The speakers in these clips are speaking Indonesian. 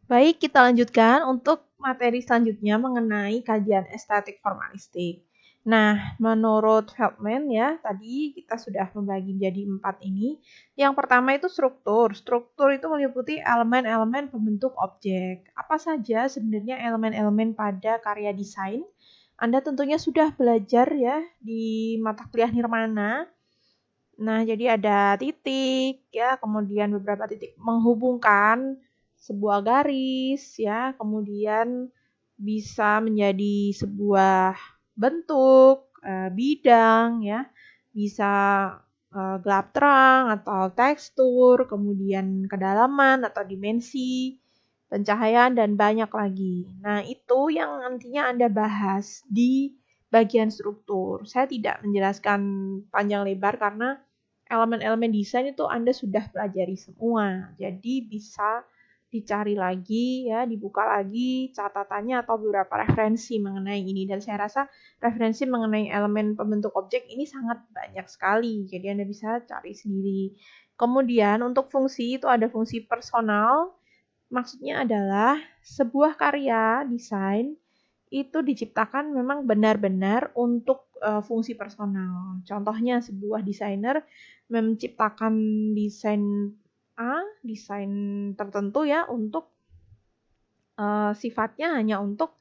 Baik, kita lanjutkan untuk materi selanjutnya mengenai kajian estetik formalistik. Nah, menurut Feldman ya, tadi kita sudah membagi menjadi 4 ini. Yang pertama itu struktur. Struktur itu meliputi elemen-elemen pembentuk objek. Apa saja sebenarnya elemen-elemen pada karya desain? Anda tentunya sudah belajar ya di mata kuliah Nirmana. Nah, jadi ada titik ya, kemudian beberapa titik menghubungkan sebuah garis ya, kemudian bisa menjadi sebuah bentuk, bidang ya, bisa gelap terang atau tekstur, kemudian kedalaman atau dimensi, pencahayaan dan banyak lagi. Nah, itu yang nantinya Anda bahas di bagian struktur. Saya tidak menjelaskan panjang lebar karena elemen-elemen desain itu Anda sudah pelajari semua. Jadi bisa dicari lagi ya, dibuka lagi catatannya atau beberapa referensi mengenai ini. Dan saya rasa referensi mengenai elemen pembentuk objek ini sangat banyak sekali. Jadi Anda bisa cari sendiri. Kemudian untuk fungsi itu ada fungsi personal. Maksudnya adalah sebuah karya desain itu diciptakan memang benar-benar untuk fungsi personal. Contohnya sebuah desainer menciptakan desain desain tertentu ya untuk sifatnya hanya untuk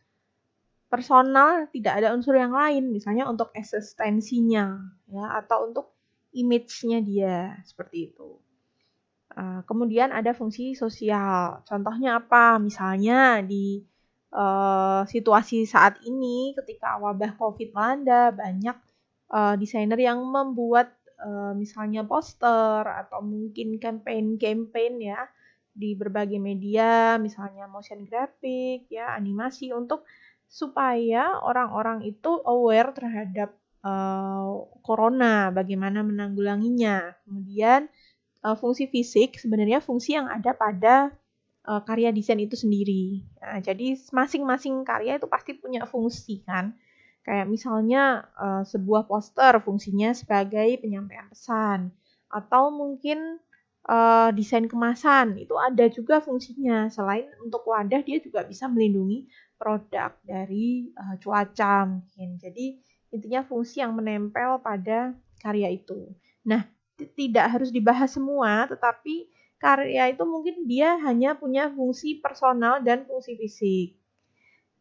personal, tidak ada unsur yang lain, misalnya untuk eksistensinya ya atau untuk image-nya dia seperti itu. Kemudian ada fungsi sosial. Contohnya apa? Misalnya di situasi saat ini ketika wabah COVID melanda, banyak desainer yang membuat misalnya poster atau mungkin campaign-campaign ya di berbagai media, misalnya motion graphic, ya animasi untuk supaya orang-orang itu aware terhadap corona, bagaimana menanggulanginya. Kemudian fungsi fisik sebenarnya fungsi yang ada pada karya desain itu sendiri. Nah, jadi masing-masing karya itu pasti punya fungsi kan. Kayak misalnya sebuah poster fungsinya sebagai penyampaian pesan atau mungkin desain kemasan itu ada juga fungsinya. Selain untuk wadah dia juga bisa melindungi produk dari cuaca mungkin. Jadi intinya fungsi yang menempel pada karya itu. Nah, tidak harus dibahas semua, tetapi karya itu mungkin dia hanya punya fungsi personal dan fungsi fisik.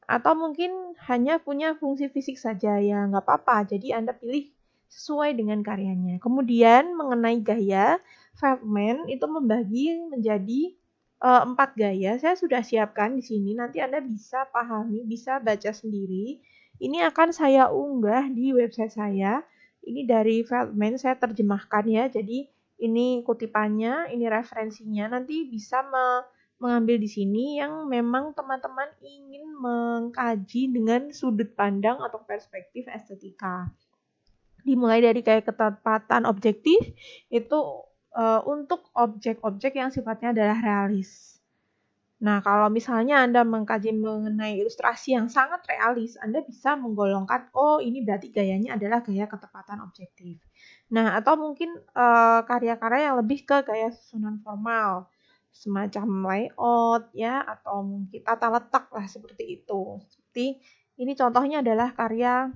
Atau mungkin hanya punya fungsi fisik saja, ya nggak apa-apa. Jadi Anda pilih sesuai dengan karyanya. Kemudian mengenai gaya, Feldman itu membagi menjadi 4 gaya. Saya sudah siapkan di sini, nanti Anda bisa pahami, bisa baca sendiri. Ini akan saya unggah di website saya. Ini dari Feldman, saya terjemahkan ya. Jadi ini kutipannya, ini referensinya. Nanti bisa mengambil di sini yang memang teman-teman ingin mengkaji dengan sudut pandang atau perspektif estetika. Dimulai dari kayak ketepatan objektif itu untuk objek-objek yang sifatnya adalah realis. Nah, kalau misalnya Anda mengkaji mengenai ilustrasi yang sangat realis, Anda bisa menggolongkan, oh ini berarti gayanya adalah gaya ketepatan objektif. Nah, atau mungkin karya-karya yang lebih ke gaya susunan formal, semacam layout ya, atau mungkin tata letak lah seperti itu. Seperti ini contohnya adalah karya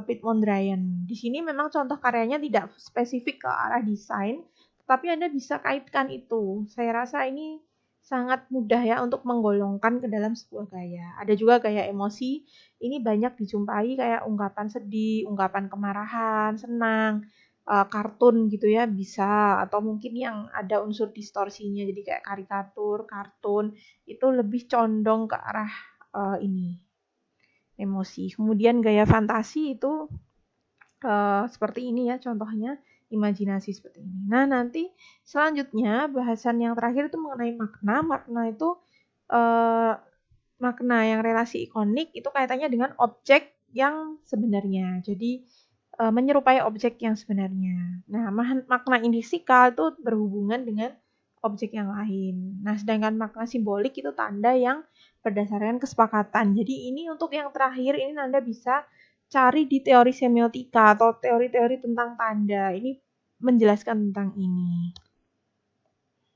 Piet Mondrian. Di sini memang contoh karyanya tidak spesifik ke arah desain, tapi Anda bisa kaitkan itu. Saya rasa ini sangat mudah ya untuk menggolongkan ke dalam sebuah gaya. Ada juga gaya emosi, ini banyak dijumpai kayak ungkapan sedih, ungkapan kemarahan, senang, kartun gitu ya bisa, atau mungkin yang ada unsur distorsinya, jadi kayak karikatur, kartun, itu lebih condong ke arah ini, emosi. Kemudian gaya fantasi itu seperti ini ya contohnya, imajinasi seperti ini. Nah, nanti selanjutnya bahasan yang terakhir itu mengenai makna. Makna itu makna yang relasi ikonik itu kaitannya dengan objek yang sebenarnya. Jadi menyerupai objek yang sebenarnya. Nah, makna indisikal itu berhubungan dengan objek yang lain. Nah, sedangkan makna simbolik itu tanda yang berdasarkan kesepakatan. Jadi ini untuk yang terakhir ini Anda bisa cari di teori semiotika atau teori-teori tentang tanda. Ini menjelaskan tentang ini.